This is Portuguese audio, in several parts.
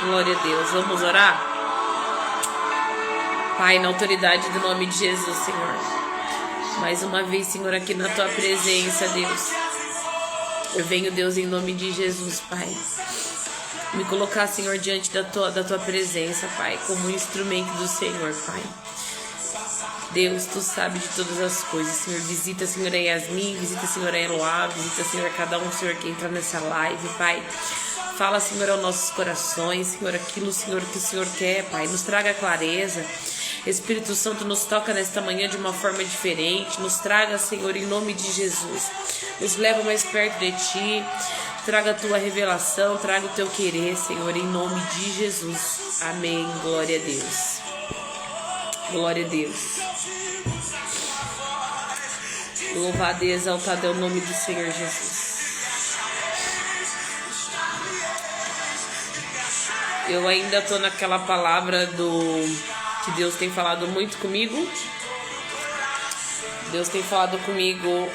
Glória a Deus. Vamos orar? Pai, na autoridade do nome de Jesus, Senhor. Mais uma vez, Senhor, aqui na Tua presença, Deus. Eu venho, Deus, em nome de Jesus, Pai. Me colocar, Senhor, diante da tua presença, Pai, como um instrumento do Senhor, Pai. Deus, Tu sabe de todas as coisas, Senhor. Visita, Senhor, a Yasmin, visita, Senhor, a Eloá, visita, Senhor, cada um, Senhor, que entra nessa live, Pai. Fala, Senhor, aos nossos corações, Senhor, aquilo, Senhor, que o Senhor quer, Pai. Nos traga clareza. Espírito Santo, nos toca nesta manhã de uma forma diferente. Nos traga, Senhor, em nome de Jesus. Nos leva mais perto de Ti. Traga a Tua revelação, traga o Teu querer, Senhor, em nome de Jesus. Amém. Glória a Deus. Glória a Deus. Louvado e exaltado é o nome do Senhor Jesus. Eu ainda tô naquela palavra que Deus tem falado muito comigo. Deus tem falado comigo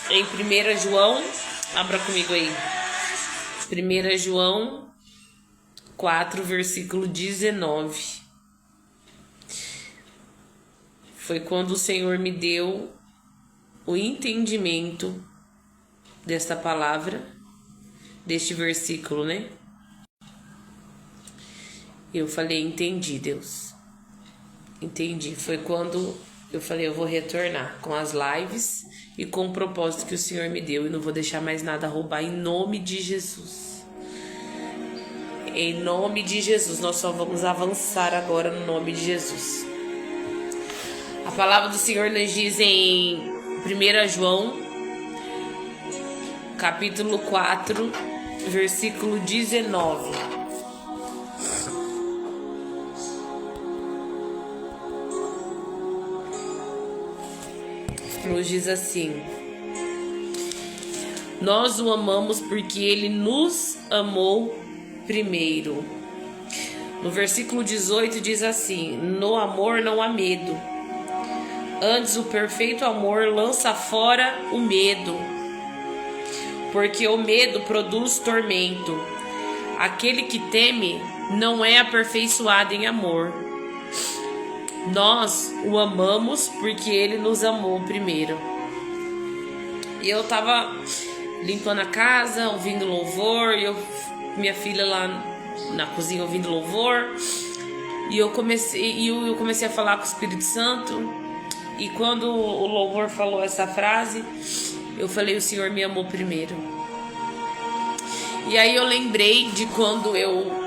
em 1 João. Abra comigo aí. 1 João 4, versículo 19. Foi quando o Senhor me deu o entendimento desta palavra, deste versículo, né? Eu falei, entendi, Deus. Entendi. Foi quando eu falei, eu vou retornar com as lives e com o propósito que o Senhor me deu. E não vou deixar mais nada roubar em nome de Jesus. Em nome de Jesus. Nós só vamos avançar agora no nome de Jesus. A palavra do Senhor nos diz em 1 João, capítulo 4, versículo 19. Nos diz assim: nós o amamos porque Ele nos amou primeiro. No versículo 18 diz assim: no amor não há medo. Antes, o perfeito amor lança fora o medo, porque o medo produz tormento. Aquele que teme não é aperfeiçoado em amor. Nós o amamos porque Ele nos amou primeiro. E eu tava limpando a casa, ouvindo louvor, minha filha lá na cozinha ouvindo louvor, e eu comecei a falar com o Espírito Santo. E quando o louvor falou essa frase, eu falei, o Senhor me amou primeiro. E aí eu lembrei de quando eu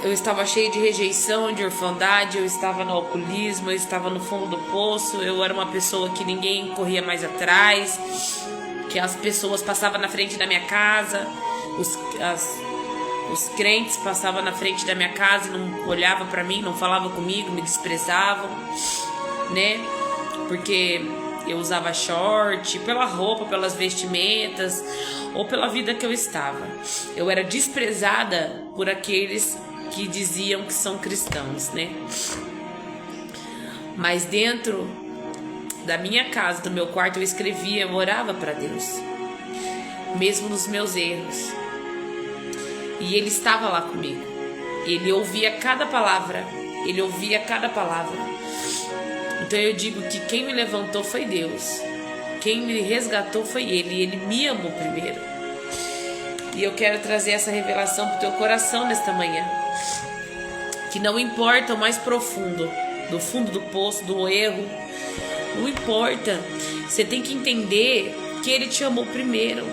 estava cheia de rejeição, de orfandade, eu estava no alcoolismo, eu estava no fundo do poço, eu era uma pessoa que ninguém corria mais atrás, que as pessoas passavam na frente da minha casa, os crentes passavam na frente da minha casa e não olhavam para mim, não falavam comigo, me desprezavam, né? Porque eu usava short, pela roupa, pelas vestimentas, ou pela vida que eu estava. Eu era desprezada por aqueles que diziam que são cristãos, né? Mas dentro da minha casa, do meu quarto, eu escrevia, eu orava para Deus, mesmo nos meus erros. E Ele estava lá comigo. Ele ouvia cada palavra. Ele ouvia cada palavra. Então eu digo que quem me levantou foi Deus. Quem me resgatou foi Ele. E Ele me amou primeiro. E eu quero trazer essa revelação para o teu coração nesta manhã. Que não importa o mais profundo, do fundo do poço, do erro. Não importa. Você tem que entender que Ele te amou primeiro.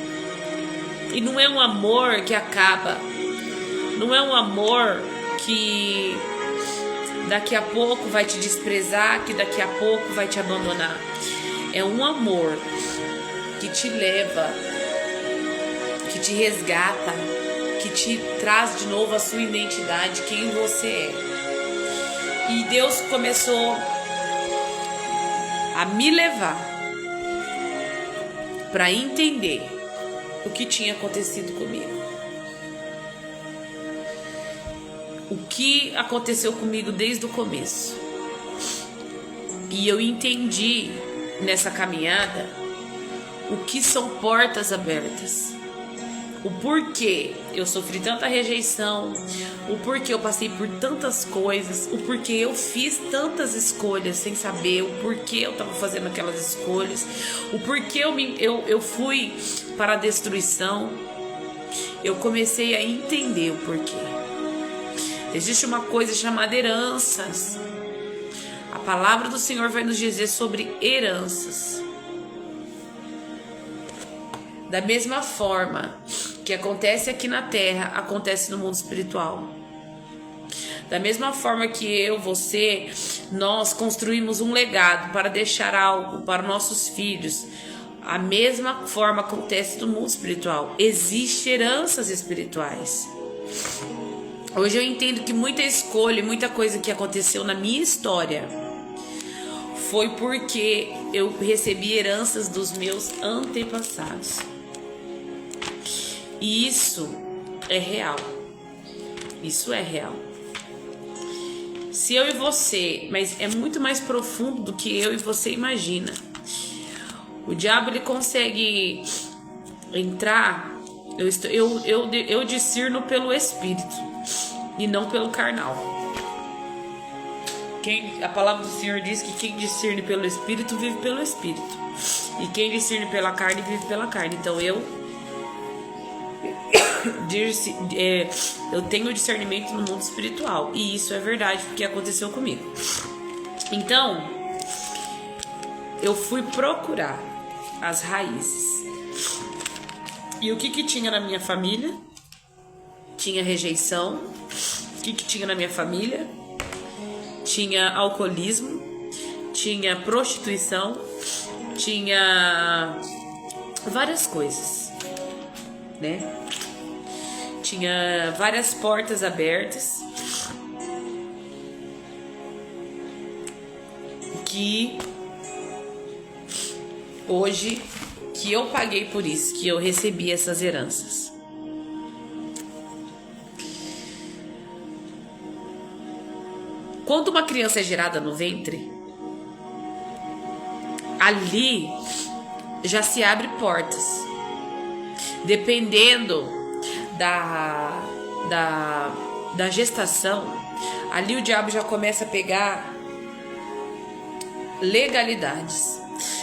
E não é um amor que acaba. Não é um amor que daqui a pouco vai te desprezar, que daqui a pouco vai te abandonar. É um amor que te leva, que te resgata, que te traz de novo a sua identidade, quem você é. E Deus começou a me levar para entender o que tinha acontecido comigo. O que aconteceu comigo desde o começo. E eu entendi nessa caminhada o que são portas abertas. O porquê eu sofri tanta rejeição, o porquê eu passei por tantas coisas, o porquê eu fiz tantas escolhas sem saber, o porquê eu estava fazendo aquelas escolhas, o porquê eu fui para a destruição. Eu comecei a entender o porquê. Existe uma coisa chamada heranças. A palavra do Senhor vai nos dizer sobre heranças. Da mesma forma que acontece aqui na terra, acontece no mundo espiritual. Da mesma forma que eu, você, nós construímos um legado para deixar algo para nossos filhos, a mesma forma acontece no mundo espiritual. Existem heranças espirituais. Hoje eu entendo que muita escolha, muita coisa que aconteceu na minha história foi porque eu recebi heranças dos meus antepassados. E isso é real. Isso é real. Se eu e você, mas é muito mais profundo do que eu e você imagina. O diabo, ele consegue entrar. Eu discerno pelo Espírito e não pelo carnal. A palavra do Senhor diz que quem discerne pelo Espírito vive pelo Espírito, e quem discerne pela carne vive pela carne. Então eu tenho discernimento no mundo espiritual, e isso é verdade porque aconteceu comigo. Então eu fui procurar as raízes. E o que tinha na minha família? Tinha rejeição. O que tinha na minha família? Tinha alcoolismo, tinha prostituição, tinha várias coisas, né? Tinha várias portas abertas que hoje que eu paguei por isso, que eu recebi essas heranças. Quando uma criança é gerada no ventre, ali já se abre portas. Dependendo da gestação, ali o diabo já começa a pegar legalidades.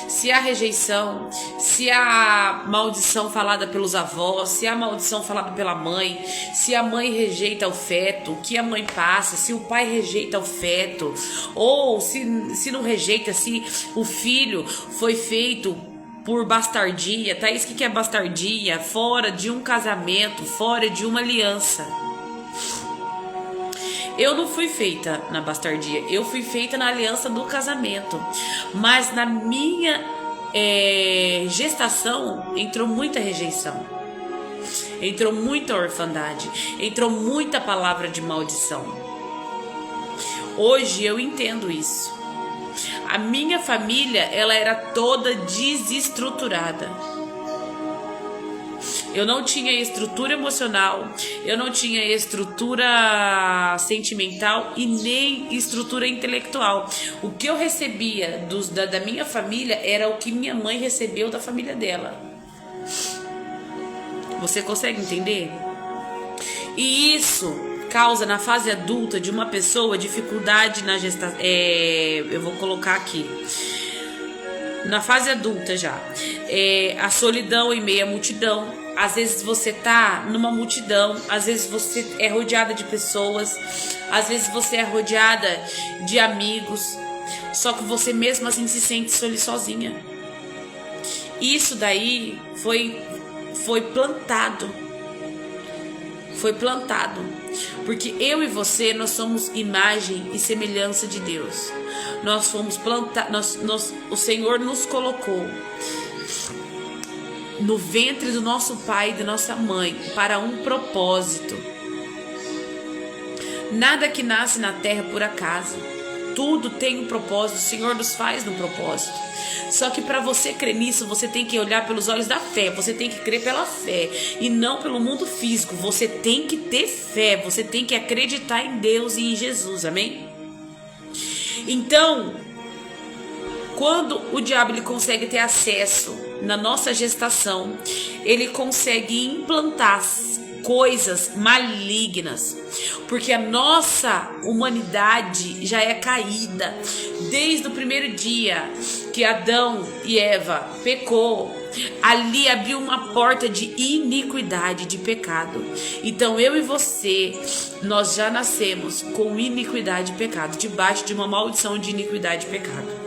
Se há rejeição, se há maldição falada pelos avós, se há maldição falada pela mãe, se a mãe rejeita o feto, o que a mãe passa, se o pai rejeita o feto, ou se não rejeita, se o filho foi feito por bastardia. Thaís, o que é bastardia? Fora de um casamento, fora de uma aliança. Eu não fui feita na bastardia, eu fui feita na aliança do casamento. Mas na minha gestação entrou muita rejeição, entrou muita orfandade, entrou muita palavra de maldição. Hoje eu entendo isso. A minha família, ela era toda desestruturada. Eu não tinha estrutura emocional, eu não tinha estrutura sentimental e nem estrutura intelectual. O que eu recebia da minha família era o que minha mãe recebeu da família dela. Você consegue entender? E isso causa na fase adulta de uma pessoa dificuldade na gestação. Eu vou colocar aqui. Na fase adulta já. A solidão em meio à multidão. Às vezes você tá numa multidão, às vezes você é rodeada de pessoas, às vezes você é rodeada de amigos, só que você mesmo assim se sente sozinha. Isso daí foi plantado. Foi plantado. Porque eu e você, nós somos imagem e semelhança de Deus. Nós fomos plantados, o Senhor nos colocou no ventre do nosso pai e da nossa mãe para um propósito. Nada que nasce na terra por acaso. Tudo tem um propósito. O Senhor nos faz no propósito. Só que para você crer nisso, você tem que olhar pelos olhos da fé. Você tem que crer pela fé e não pelo mundo físico. Você tem que ter fé. Você tem que acreditar em Deus e em Jesus. Amém? Então, quando o diabo ele consegue ter acesso na nossa gestação, ele consegue implantar coisas malignas, porque a nossa humanidade já é caída desde o primeiro dia que Adão e Eva pecou. Ali abriu uma porta de iniquidade, de pecado. Então eu e você, nós já nascemos com iniquidade e pecado, debaixo de uma maldição de iniquidade e pecado.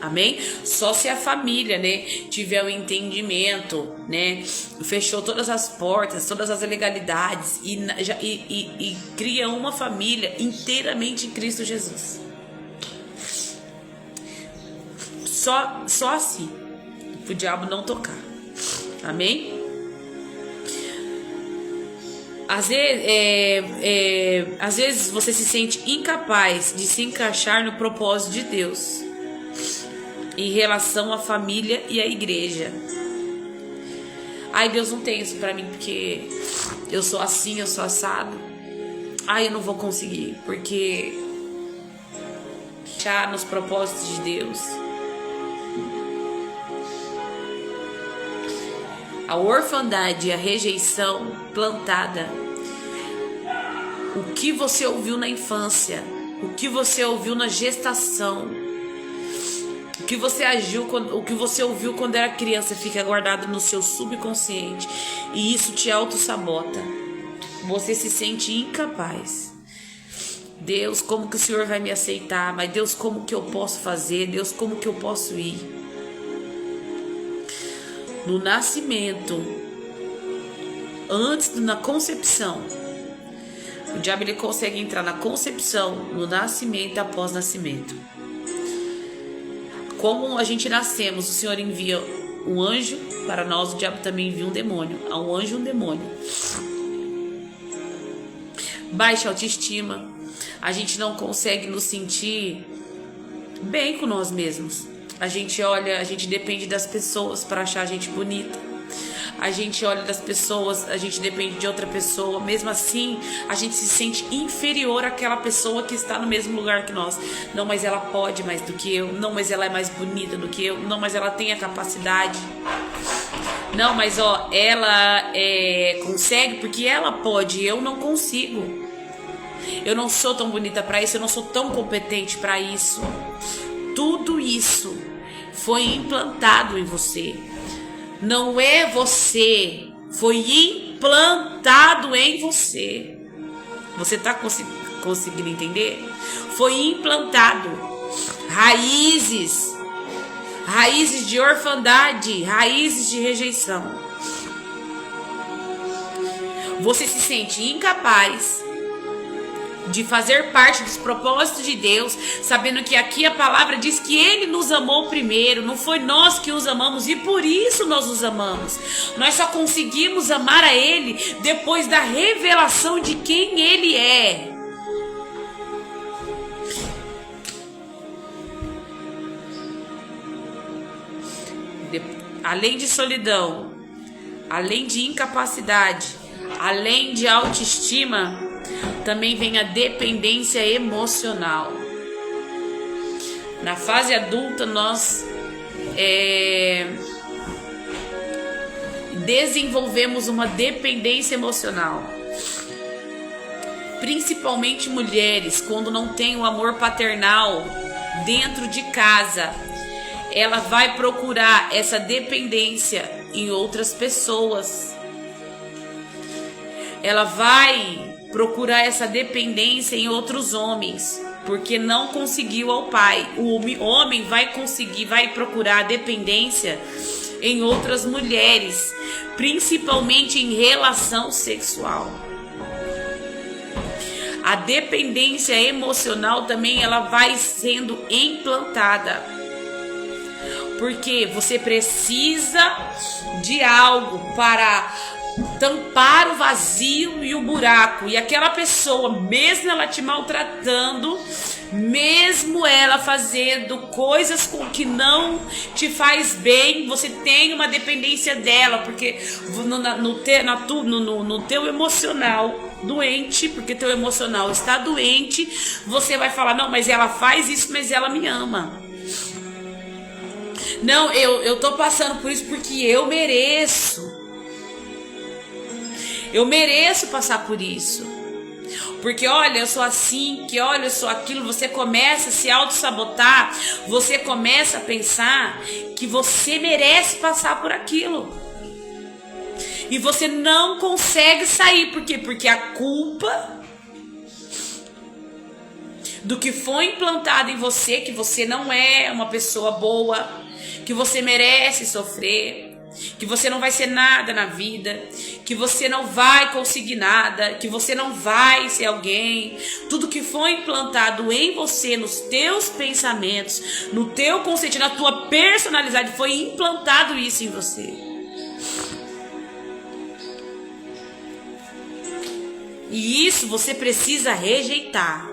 Amém? Só se a família, né, tiver um entendimento, né, fechou todas as portas, todas as legalidades e cria uma família inteiramente em Cristo Jesus. Só assim, o diabo não tocar. Amém? Às vezes você se sente incapaz de se encaixar no propósito de Deus em relação à família e à igreja. Ai, Deus não tem isso pra mim porque eu sou assim, eu sou assado. Ai, eu não vou conseguir porque já nos propósitos de Deus. A orfandade e a rejeição plantada. O que você ouviu na infância, o que você ouviu na gestação, o que você ouviu quando era criança fica guardado no seu subconsciente e isso te autossabota. Você se sente incapaz. Deus, como que o Senhor vai me aceitar? Mas Deus, como que eu posso fazer? Deus, como que eu posso ir? No nascimento, na concepção, o diabo ele consegue entrar na concepção, no nascimento e após nascimento. Como a gente nascemos, o Senhor envia um anjo para nós, o diabo também envia um demônio. Há um anjo e um demônio. Baixa autoestima, a gente não consegue nos sentir bem com nós mesmos. A gente depende das pessoas para achar a gente bonita. A gente olha das pessoas, a gente depende de outra pessoa. Mesmo assim, a gente se sente inferior àquela pessoa que está no mesmo lugar que nós. Não, mas ela pode mais do que eu. Não, mas ela é mais bonita do que eu. Não, mas ela tem a capacidade. Não, mas ela consegue porque ela pode. Eu não consigo. Eu não sou tão bonita para isso. Eu não sou tão competente para isso. Tudo isso foi implantado em você. Não é você, foi implantado em você. Você está conseguindo entender? Foi implantado. Raízes de orfandade, raízes de rejeição. Você se sente incapaz de fazer parte dos propósitos de Deus, sabendo que aqui a palavra diz que Ele nos amou primeiro, não foi nós que os amamos, e por isso nós os amamos. Nós só conseguimos amar a Ele depois da revelação de quem Ele é. Além de solidão, além de incapacidade, além de autoestima, também vem a dependência emocional. Na fase adulta, nós desenvolvemos uma dependência emocional. Principalmente mulheres, quando não tem o amor paternal dentro de casa, ela vai procurar essa dependência em outras pessoas. Ela vai procurar essa dependência em outros homens, porque não conseguiu ao pai. O homem vai procurar a dependência em outras mulheres, principalmente em relação sexual. A dependência emocional também ela vai sendo implantada, porque você precisa de algo para tampar o vazio e o buraco, e aquela pessoa, mesmo ela te maltratando, mesmo ela fazendo coisas com que não te faz bem, você tem uma dependência dela, porque no teu emocional doente, porque teu emocional está doente, você vai falar, não, mas ela faz isso, mas ela me ama. Não, eu tô passando por isso porque eu mereço. Eu mereço passar por isso. Porque olha, eu sou assim, que olha, eu sou aquilo. Você começa a se auto-sabotar. Você começa a pensar que você merece passar por aquilo. E você não consegue sair. Por quê? Porque a culpa do que foi implantado em você, que você não é uma pessoa boa, que você merece sofrer, que você não vai ser nada na vida, que você não vai conseguir nada, que você não vai ser alguém. Tudo que foi implantado em você, nos teus pensamentos, no teu conceito, na tua personalidade, foi implantado isso em você. E isso você precisa rejeitar.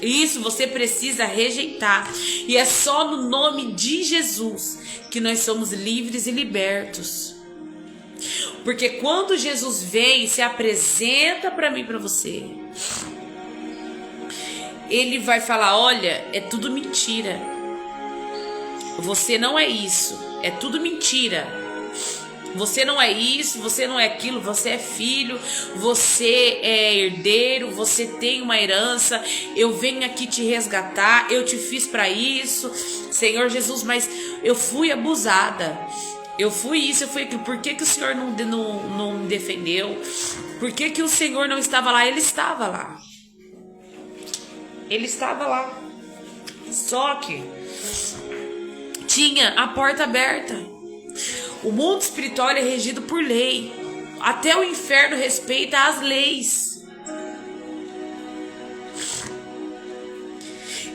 Isso você precisa rejeitar. E é só no nome de Jesus que nós somos livres e libertos. Porque quando Jesus vem e se apresenta para mim e para você, ele vai falar: olha, é tudo mentira. Você não é isso. É tudo mentira. Você não é isso, você não é aquilo, você é filho, você é herdeiro, você tem uma herança, eu venho aqui te resgatar, eu te fiz para isso, Senhor Jesus, mas eu fui abusada, eu fui isso, eu fui aquilo, por que o Senhor não me defendeu? Por que o Senhor não estava lá? Ele estava lá. Ele estava lá. Só que tinha a porta aberta. O mundo espiritual é regido por lei. Até o inferno respeita as leis.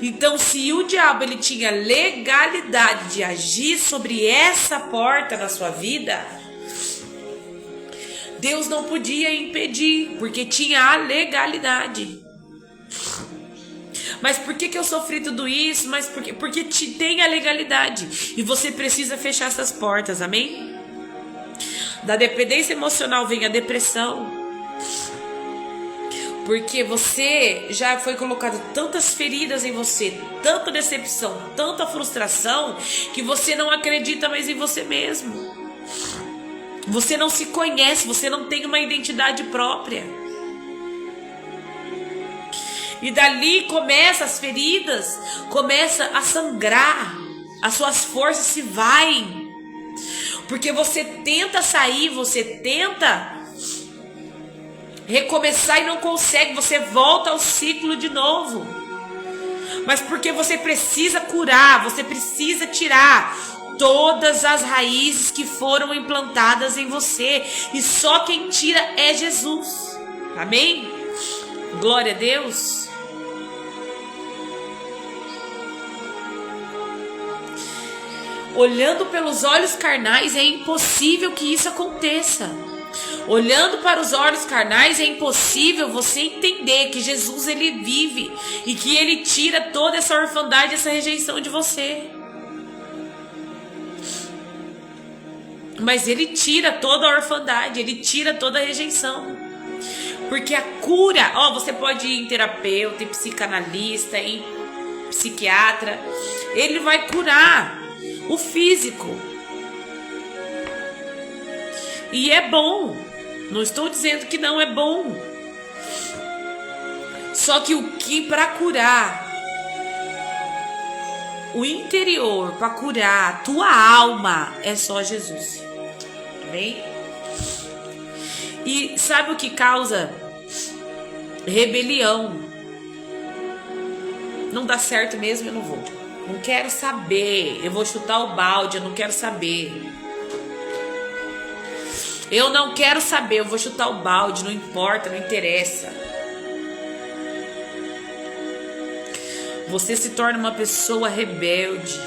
Então, se o diabo ele tinha legalidade de agir sobre essa porta na sua vida, Deus não podia impedir, porque tinha a legalidade. Mas por que eu sofri tudo isso? Mas porque tem a legalidade. E você precisa fechar essas portas, amém? Da dependência emocional vem a depressão. Porque você já foi colocado tantas feridas em você, tanta decepção, tanta frustração, que você não acredita mais em você mesmo. Você não se conhece, você não tem uma identidade própria. E dali começa as feridas, começa a sangrar, as suas forças se vai. Porque você tenta sair, você tenta recomeçar e não consegue, você volta ao ciclo de novo. Mas porque você precisa curar, você precisa tirar todas as raízes que foram implantadas em você. E só quem tira é Jesus. Amém? Glória a Deus. Olhando pelos olhos carnais é impossível que isso aconteça. Olhando para os olhos carnais é impossível você entender que Jesus ele vive e que ele tira toda essa orfandade, essa rejeição de você. Mas ele tira toda a orfandade, ele tira toda a rejeição. Porque a cura, você pode ir em terapeuta, em psicanalista, em psiquiatra, ele vai curar o físico. E é bom. Não estou dizendo que não é bom. Só que o que para curar o interior, para curar a tua alma, é só Jesus. Bem? E sabe o que causa rebelião? Não dá certo mesmo, eu não vou. Não quero saber. Eu vou chutar o balde, eu não quero saber. Eu não quero saber, eu vou chutar o balde, não importa, não interessa. Você se torna uma pessoa rebelde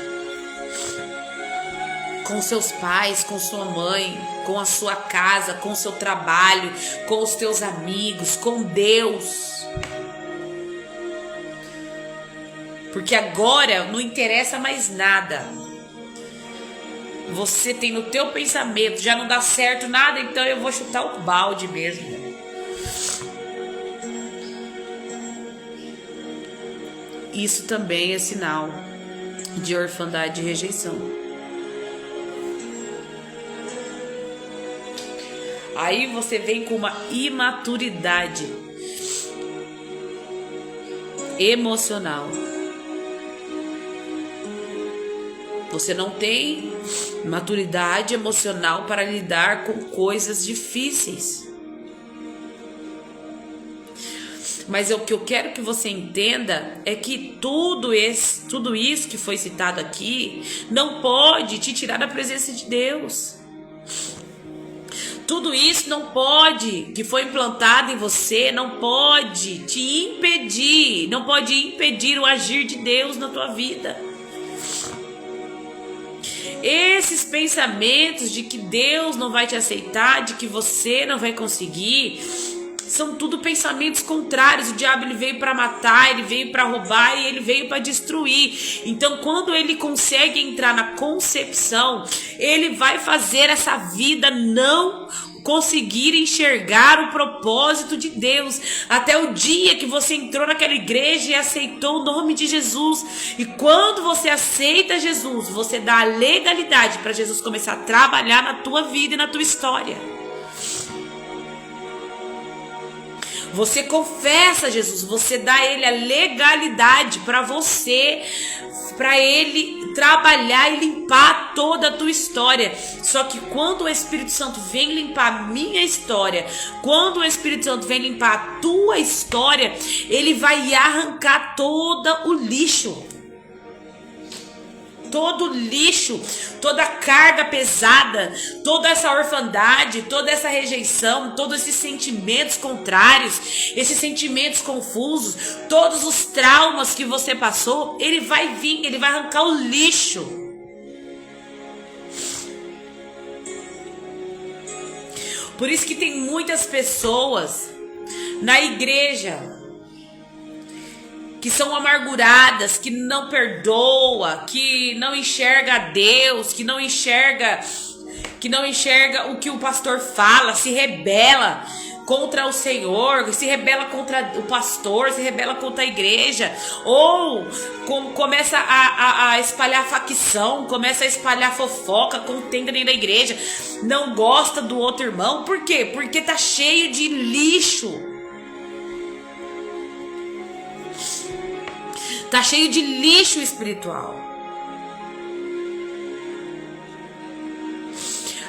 com seus pais, com sua mãe, com a sua casa, com o seu trabalho, com os teus amigos, com Deus. Porque agora não interessa mais nada. Você tem no teu pensamento, já não dá certo nada, então eu vou chutar o balde mesmo. Isso também é sinal de orfandade e rejeição. Aí você vem com uma imaturidade emocional. Você não tem maturidade emocional para lidar com coisas difíceis. Mas o que eu quero que você entenda é que tudo isso que foi citado aqui não pode te tirar da presença de Deus. Tudo isso não pode, que foi implantado em você, não pode te impedir, não pode impedir o agir de Deus na tua vida. Esses pensamentos de que Deus não vai te aceitar, de que você não vai conseguir, são tudo pensamentos contrários. O diabo, ele veio para matar, ele veio para roubar e ele veio para destruir. Então, quando ele consegue entrar na concepção, ele vai fazer essa vida não conseguir enxergar o propósito de Deus, até o dia que você entrou naquela igreja e aceitou o nome de Jesus. E quando você aceita Jesus, você dá a legalidade para Jesus começar a trabalhar na tua vida e na tua história. Você confessa Jesus, você dá a ele a legalidade para você, para ele trabalhar e limpar toda a tua história. Só que quando o Espírito Santo vem limpar a minha história, quando o Espírito Santo vem limpar a tua história, ele vai arrancar todo o lixo. Todo lixo, toda carga pesada, toda essa orfandade, toda essa rejeição, todos esses sentimentos contrários, esses sentimentos confusos, todos os traumas que você passou, ele vai vir, ele vai arrancar o lixo. Por isso que tem muitas pessoas na igreja que são amarguradas, que não perdoa, que não enxerga a Deus, que não enxerga o que o pastor fala, se rebela contra o Senhor, se rebela contra o pastor, se rebela contra a igreja, ou começa a espalhar facção, começa a espalhar fofoca, contenda dentro da igreja, não gosta do outro irmão. Por quê? Porque tá cheio de lixo. Tá cheio de lixo espiritual.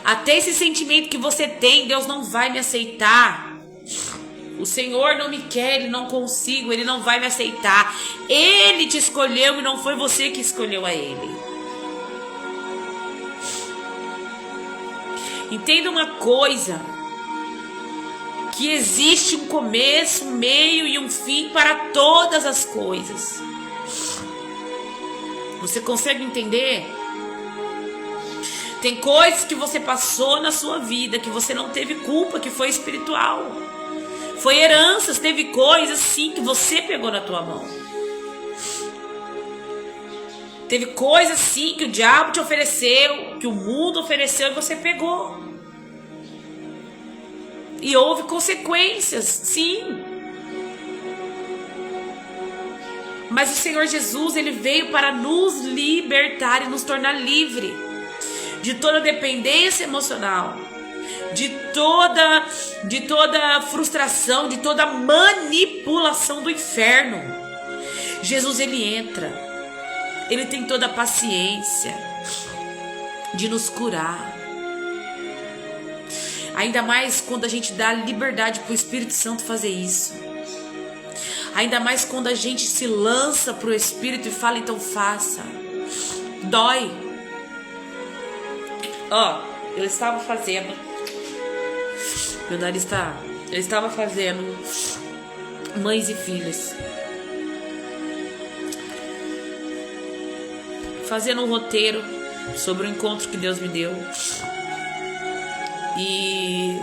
Até esse sentimento que você tem, Deus não vai me aceitar. O Senhor não me quer, Ele não consigo, Ele não vai me aceitar. Ele te escolheu e não foi você que escolheu a Ele. Entenda uma coisa, que existe um começo, um meio e um fim para todas as coisas. Você consegue entender? Tem coisas que você passou na sua vida que você não teve culpa, que foi espiritual. Foi heranças, teve coisas sim que você pegou na tua mão. Teve coisas sim que o diabo te ofereceu, que o mundo ofereceu e você pegou. E houve consequências, sim. Mas o Senhor Jesus, Ele veio para nos libertar e nos tornar livre de toda dependência emocional, de toda frustração, de toda manipulação do inferno. Jesus, Ele entra, Ele tem toda a paciência de nos curar. Ainda mais quando a gente dá liberdade para o Espírito Santo fazer isso. Ainda mais quando a gente se lança pro Espírito e fala, então faça. Dói. Eu estava fazendo. Meu nariz tá. Eu estava fazendo Mães e Filhas. Fazendo um roteiro sobre o encontro que Deus me deu. E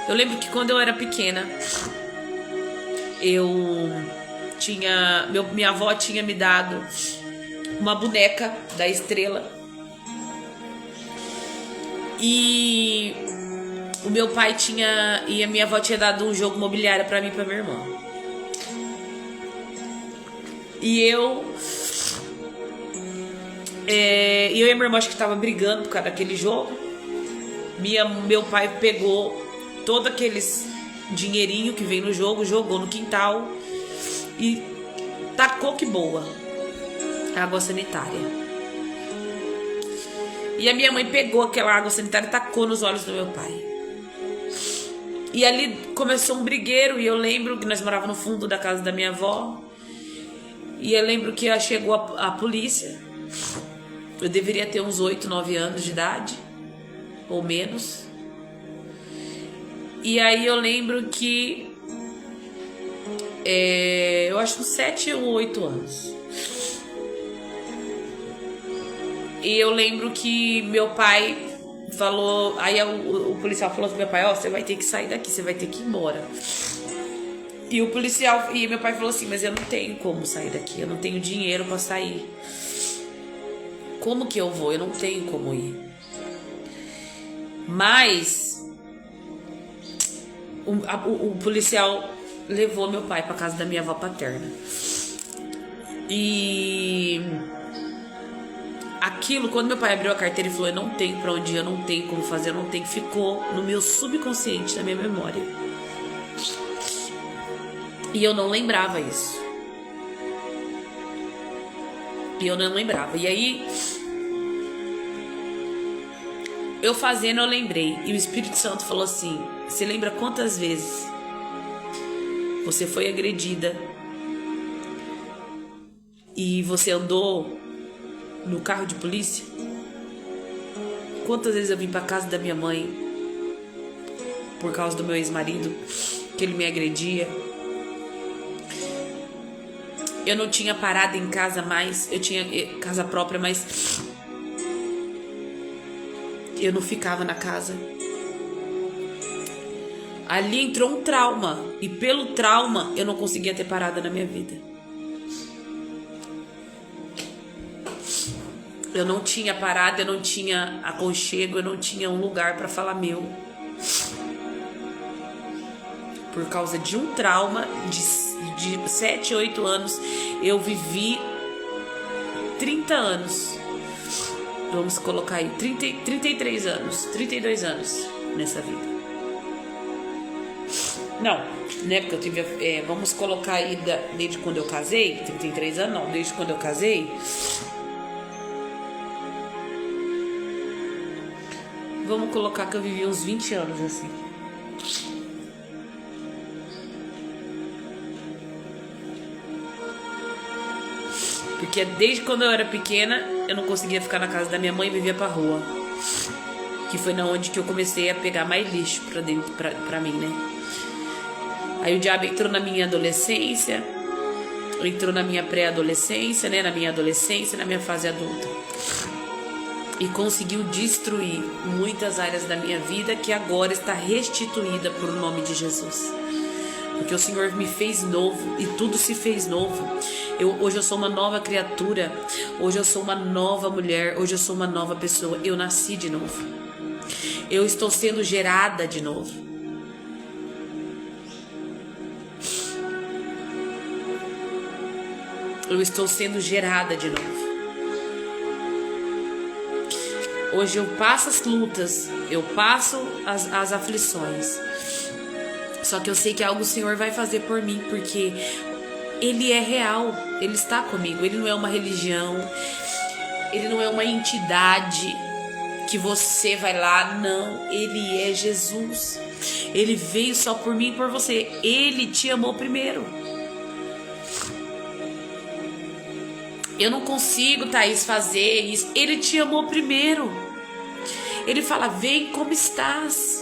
eu lembro que quando eu era pequena, minha avó tinha me dado uma boneca da Estrela. E o meu pai e a minha avó tinha dado um jogo imobiliário pra mim e pra minha irmã. E eu e minha irmã acho que tava brigando por causa daquele jogo. Meu pai pegou todo aqueles dinheirinho que vem no jogo, jogou no quintal e tacou que boa água sanitária. E a minha mãe pegou aquela água sanitária e tacou nos olhos do meu pai. E ali começou um brigueiro. E eu lembro que nós morávamos no fundo da casa da minha avó. E eu lembro que chegou a polícia. Eu deveria ter uns 8, 9 anos de idade, ou menos. E aí eu lembro que eu acho uns 7 ou 8 anos. E eu lembro que meu pai falou... Aí o policial falou pro meu pai: você vai ter que sair daqui, você vai ter que ir embora. E o policial... E meu pai falou assim: mas eu não tenho como sair daqui, eu não tenho dinheiro pra sair. Como que eu vou? Eu não tenho como ir. Mas o policial levou meu pai pra casa da minha avó paterna. E aquilo, quando meu pai abriu a carteira e falou: eu não tenho pra onde ir, eu não tenho como fazer, eu não tenho, ficou no meu subconsciente, na minha memória. E eu não lembrava isso. E eu não lembrava. E aí, eu fazendo, eu lembrei. E o Espírito Santo falou assim: você lembra quantas vezes você foi agredida e você andou no carro de polícia? Quantas vezes eu vim pra casa da minha mãe por causa do meu ex-marido, que ele me agredia? Eu não tinha parada em casa mais. Eu tinha casa própria, mas eu não ficava na casa. Ali entrou um trauma. E pelo trauma eu não conseguia ter parada na minha vida. Eu não tinha parada, eu não tinha aconchego, eu não tinha um lugar para falar meu. Por causa de um trauma de 7, 8 anos, eu vivi 30 anos. Vamos colocar aí 33 anos, 32 anos nessa vida. Não, né? Porque eu tive, vamos colocar aí desde quando eu casei, 33 anos, não, desde quando eu casei. Vamos colocar que eu vivi uns 20 anos assim. Porque desde quando eu era pequena, eu não conseguia ficar na casa da minha mãe e vivia pra rua. Que foi na onde que eu comecei a pegar mais lixo pra dentro, pra mim, né? Aí o diabo entrou na minha adolescência, entrou na minha pré-adolescência, né? Na minha adolescência, na minha fase adulta. E conseguiu destruir muitas áreas da minha vida que agora está restituída por nome de Jesus. Porque o Senhor me fez novo e tudo se fez novo. Hoje eu sou uma nova criatura. Hoje eu sou uma nova mulher. Hoje eu sou uma nova pessoa. Eu nasci de novo. Eu estou sendo gerada de novo. Eu estou sendo gerada de novo. Hoje eu passo as lutas. Eu passo as aflições. Só que eu sei que algo o Senhor vai fazer por mim, porque Ele é real, Ele está comigo. Ele não é uma religião, Ele não é uma entidade que você vai lá, não. Ele é Jesus. Ele veio só por mim e por você. Ele te amou primeiro. Eu não consigo, Thaís, fazer isso. Ele te amou primeiro. Ele fala: vem como estás.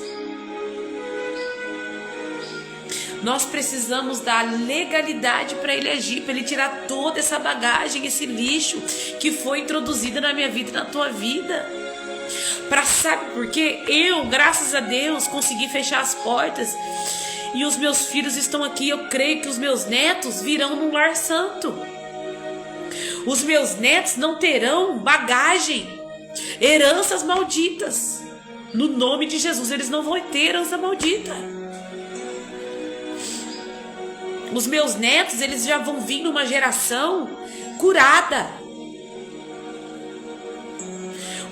Nós precisamos dar legalidade para Ele agir, para Ele tirar toda essa bagagem, esse lixo que foi introduzido na minha vida e na tua vida. Sabe por quê? Eu, graças a Deus, consegui fechar as portas e os meus filhos estão aqui. Eu creio que os meus netos virão num lar santo. Os meus netos não terão bagagem, heranças malditas. No nome de Jesus, eles não vão ter herança maldita. Os meus netos, eles já vão vir numa geração curada.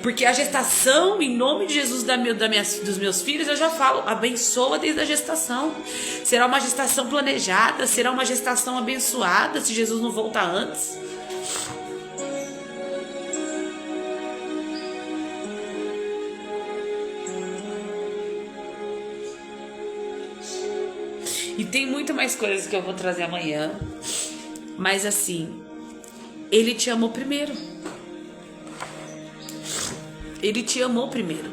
Porque a gestação, em nome de Jesus, dos meus filhos, eu já falo, abençoa desde a gestação. Será uma gestação planejada, será uma gestação abençoada, se Jesus não voltar antes. E tem muito mais coisas que eu vou trazer amanhã. Mas assim, Ele te amou primeiro. Ele te amou primeiro.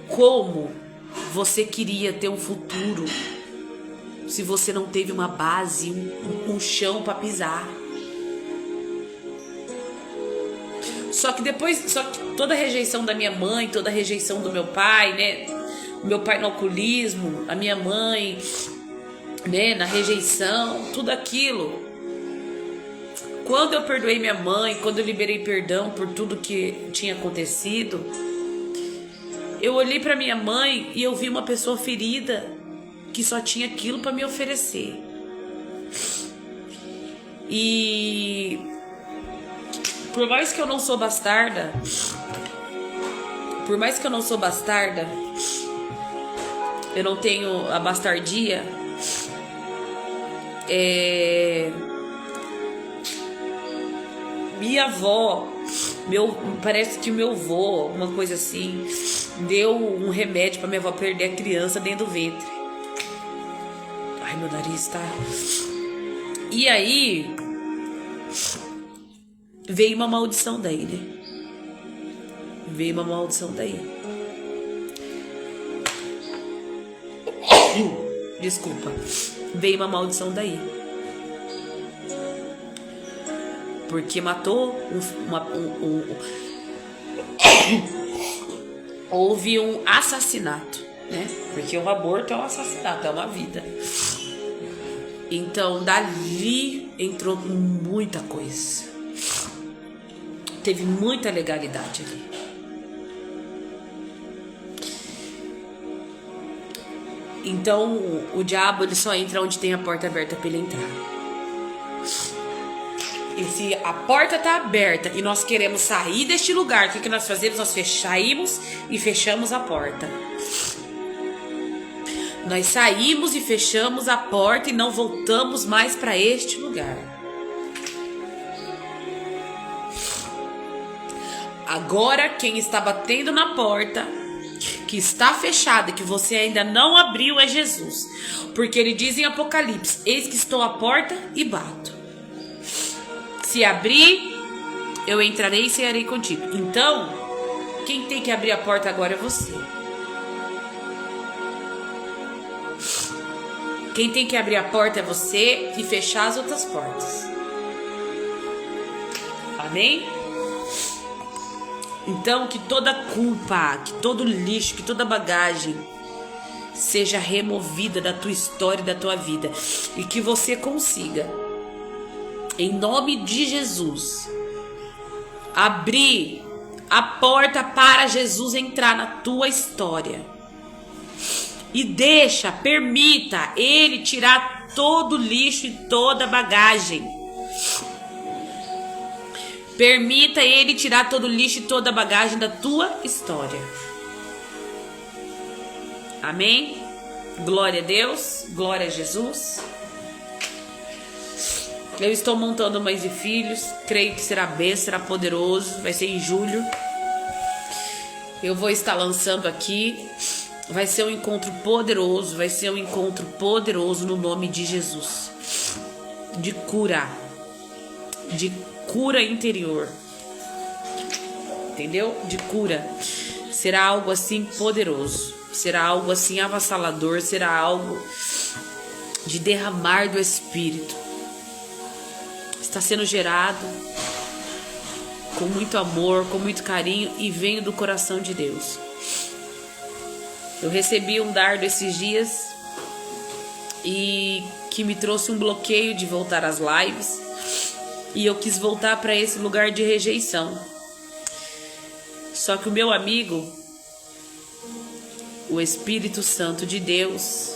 Como você queria ter um futuro se você não teve uma base, um chão para pisar? Só que toda a rejeição da minha mãe, toda a rejeição do meu pai, né? Meu pai no alcoolismo, a minha mãe, né, na rejeição, tudo aquilo. Quando eu perdoei minha mãe, quando eu liberei perdão por tudo que tinha acontecido, eu olhei para minha mãe e eu vi uma pessoa ferida que só tinha aquilo para me oferecer. E por mais que eu não sou bastarda, eu não tenho a bastardia, minha avó, parece que meu avô, uma coisa assim, deu um remédio pra minha avó perder a criança dentro do ventre. Ai, meu nariz tá... E aí veio uma maldição daí, né? Desculpa. Veio uma maldição daí. Porque matou houve um assassinato, né? Porque um aborto é um assassinato, é uma vida. Então, dali entrou muita coisa. Teve muita legalidade ali. Então, o diabo ele só entra onde tem a porta aberta para ele entrar. E se a porta tá aberta e nós queremos sair deste lugar, o que nós fazemos? Nós saímos e fechamos a porta. Nós saímos e fechamos a porta e não voltamos mais para este lugar. Agora, quem está batendo na porta, que está fechada, que você ainda não abriu, é Jesus. Porque ele diz em Apocalipse: eis que estou à porta e bato. Se abrir, eu entrarei e cearei contigo. Então, quem tem que abrir a porta agora é você. Quem tem que abrir a porta é você e fechar as outras portas. Amém? Então, que toda culpa, que todo lixo, que toda bagagem seja removida da tua história e da tua vida. E que você consiga, em nome de Jesus, abrir a porta para Jesus entrar na tua história. E permita Ele tirar todo o lixo e toda a bagagem. Permita Ele tirar todo o lixo e toda a bagagem da tua história. Amém? Glória a Deus, glória a Jesus. Eu estou montando Mães e Filhos. Creio que será bênção, será poderoso. Vai ser em julho. Eu vou estar lançando aqui. Vai ser um encontro poderoso. Vai ser um encontro poderoso no nome de Jesus. De cura. De cura interior. Entendeu? De cura. Será algo assim poderoso. Será algo assim avassalador. Será algo de derramar do Espírito. Está sendo gerado com muito amor, com muito carinho e veio do coração de Deus. Eu recebi um dardo esses dias e que me trouxe um bloqueio de voltar às lives e eu quis voltar para esse lugar de rejeição. Só que o meu amigo, o Espírito Santo de Deus,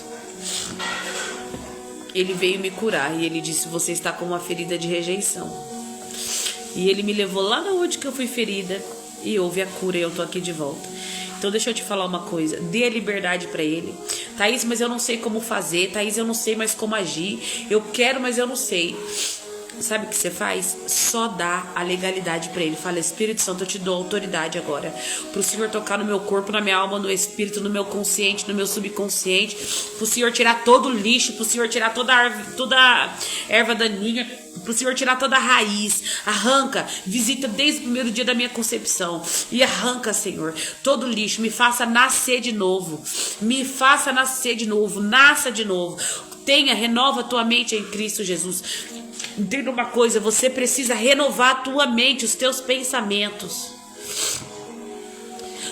ele veio me curar e ele disse: você está com uma ferida de rejeição. E ele me levou lá na onde que eu fui ferida e houve a cura e eu tô aqui de volta. Então deixa eu te falar uma coisa, dê a liberdade pra ele. Thaís, mas eu não sei como fazer. Thaís, eu não sei mais como agir. Eu quero, mas eu não sei. Sabe o que você faz? Só dá a legalidade pra ele. Fala, Espírito Santo, eu te dou autoridade agora pro Senhor tocar no meu corpo, na minha alma, no espírito, no meu consciente, no meu subconsciente, pro Senhor tirar todo o lixo, pro Senhor tirar toda erva daninha, pro Senhor tirar toda a raiz. Arranca, visita desde o primeiro dia da minha concepção e arranca, Senhor, todo o lixo. Me faça nascer de novo. Me faça nascer de novo. Nasça de novo. Renova a tua mente em Cristo Jesus. Entenda uma coisa, você precisa renovar a tua mente, os teus pensamentos.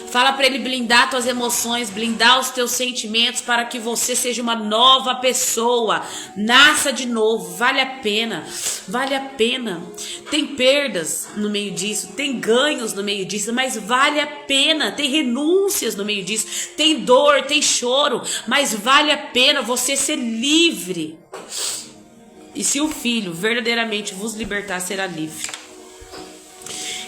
Fala para ele blindar tuas emoções, blindar os teus sentimentos para que você seja uma nova pessoa. Nasça de novo, vale a pena, vale a pena. Tem perdas no meio disso, tem ganhos no meio disso, mas vale a pena. Tem renúncias no meio disso, tem dor, tem choro, mas vale a pena você ser livre. E se o Filho verdadeiramente vos libertar, será livre.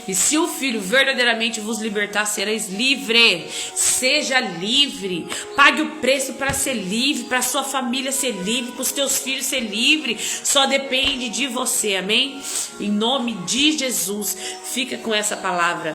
E se o Filho verdadeiramente vos libertar, sereis livre. Seja livre. Pague o preço para ser livre, para sua família ser livre, para os teus filhos ser livre. Só depende de você, amém? Em nome de Jesus, fica com essa palavra.